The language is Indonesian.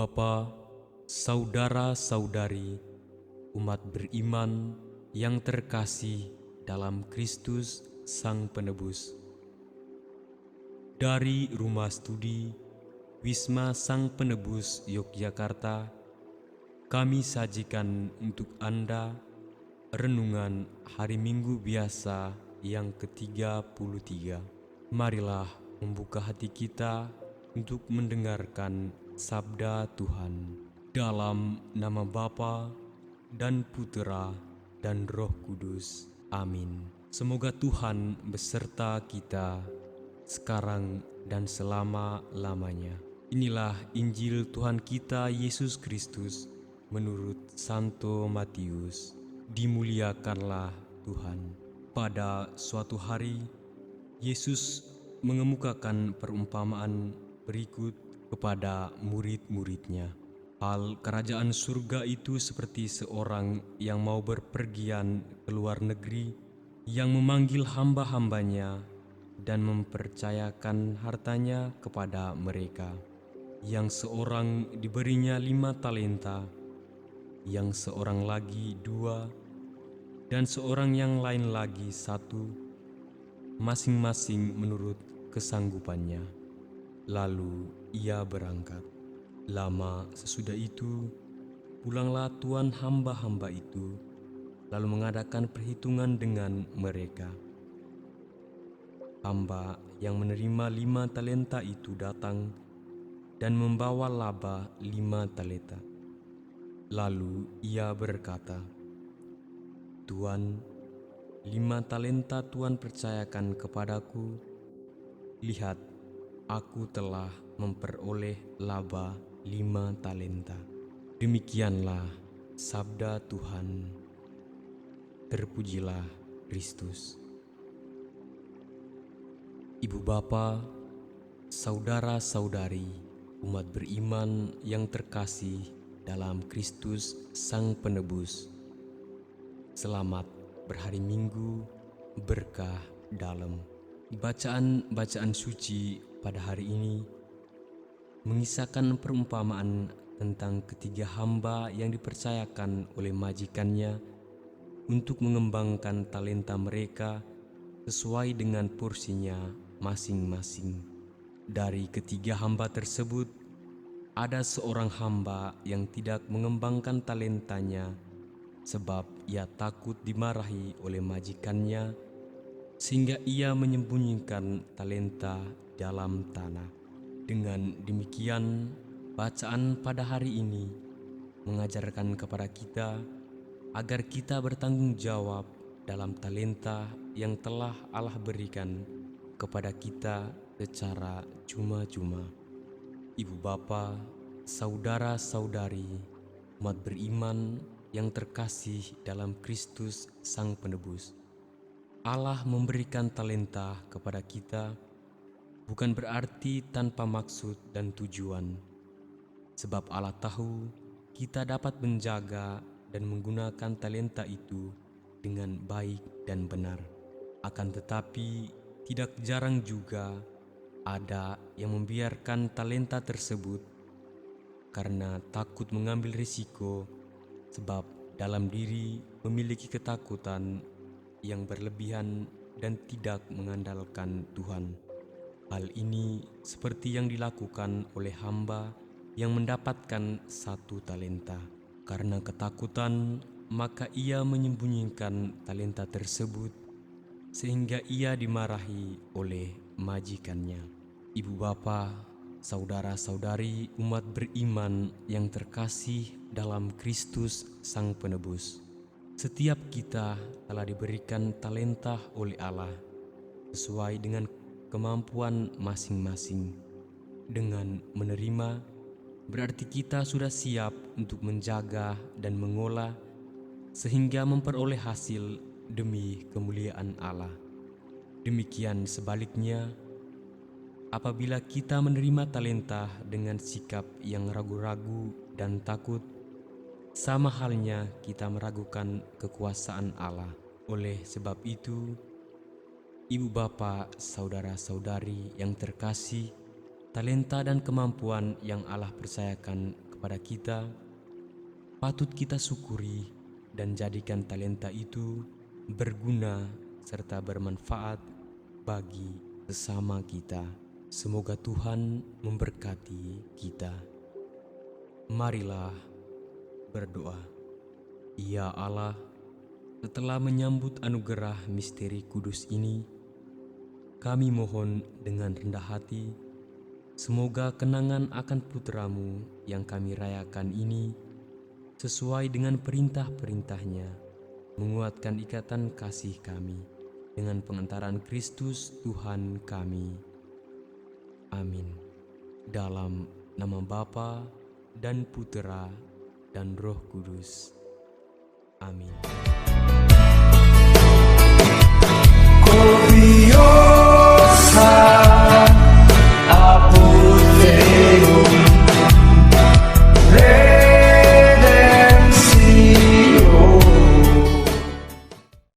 bapa, saudara-saudari, umat beriman yang terkasih dalam Kristus Sang Penebus. Dari Rumah Studi Wisma Sang Penebus Yogyakarta, kami sajikan untuk Anda renungan hari Minggu biasa yang ke-33. Marilah membuka hati kita untuk mendengarkan sabda Tuhan. Dalam nama Bapa dan Putera dan Roh Kudus. Amin. Semoga Tuhan beserta kita sekarang dan selama-lamanya. Inilah Injil Tuhan kita Yesus Kristus menurut Santo Matius. Dimuliakanlah Tuhan. Pada suatu hari, Yesus mengemukakan perumpamaan berikut kepada murid-muridnya. Hal kerajaan surga itu seperti seorang yang mau berpergian ke luar negeri, yang memanggil hamba-hambanya dan mempercayakan hartanya kepada mereka. Yang seorang diberinya 5 talenta, yang seorang lagi 2, dan seorang yang lain lagi 1, masing-masing menurut kesanggupannya. Lalu ia berangkat. Lama sesudah itu, pulanglah tuan hamba-hamba itu, lalu mengadakan perhitungan dengan mereka. Hamba yang menerima 5 talenta itu datang dan membawa laba 5 talenta. Lalu ia berkata, "Tuan, 5 talenta Tuan percayakan kepadaku. Lihat, aku telah memperoleh laba 5 talenta." Demikianlah sabda Tuhan. Terpujilah Kristus. Ibu bapa, saudara-saudari, umat beriman yang terkasih dalam Kristus Sang Penebus. Selamat berhari Minggu berkah dalam. Bacaan-bacaan suci pada hari ini mengisahkan perumpamaan tentang ketiga hamba yang dipercayakan oleh majikannya untuk mengembangkan talenta mereka sesuai dengan porsinya masing-masing. Dari ketiga hamba tersebut, ada seorang hamba yang tidak mengembangkan talentanya sebab ia takut dimarahi oleh majikannya, sehingga ia menyembunyikan talenta dalam tanah. Dengan demikian, bacaan pada hari ini mengajarkan kepada kita agar kita bertanggung jawab dalam talenta yang telah Allah berikan kepada kita secara cuma-cuma. Ibu bapa, saudara-saudari, umat beriman yang terkasih dalam Kristus Sang Penebus. Allah memberikan talenta kepada kita bukan berarti tanpa maksud dan tujuan. Sebab Allah tahu kita dapat menjaga dan menggunakan talenta itu dengan baik dan benar. Akan tetapi, tidak jarang juga ada yang membiarkan talenta tersebut karena takut mengambil risiko, sebab dalam diri memiliki ketakutan yang berlebihan dan tidak mengandalkan Tuhan. Hal ini seperti yang dilakukan oleh hamba yang mendapatkan 1 talenta. Karena ketakutan, maka ia menyembunyikan talenta tersebut sehingga ia dimarahi oleh majikannya. Ibu bapa, saudara-saudari, umat beriman yang terkasih dalam Kristus Sang Penebus. Setiap kita telah diberikan talenta oleh Allah sesuai dengan kemampuan masing-masing. Dengan menerima, berarti kita sudah siap untuk menjaga dan mengolah sehingga memperoleh hasil demi kemuliaan Allah. Demikian sebaliknya, apabila kita menerima talenta dengan sikap yang ragu-ragu dan takut, sama halnya kita meragukan kekuasaan Allah. Oleh sebab itu, ibu bapa, saudara-saudari yang terkasih, talenta dan kemampuan yang Allah percayakan kepada kita, patut kita syukuri dan jadikan talenta itu berguna serta bermanfaat bagi sesama kita. Semoga Tuhan memberkati kita. Marilah berdoa. Ya Allah, setelah menyambut anugerah misteri kudus ini, kami mohon dengan rendah hati, semoga kenangan akan putra-Mu yang kami rayakan ini sesuai dengan perintah-perintahnya, menguatkan ikatan kasih kami dengan pengantaran Kristus Tuhan kami. Amin. Dalam nama Bapa dan Putera dan Roh Kudus. Amin.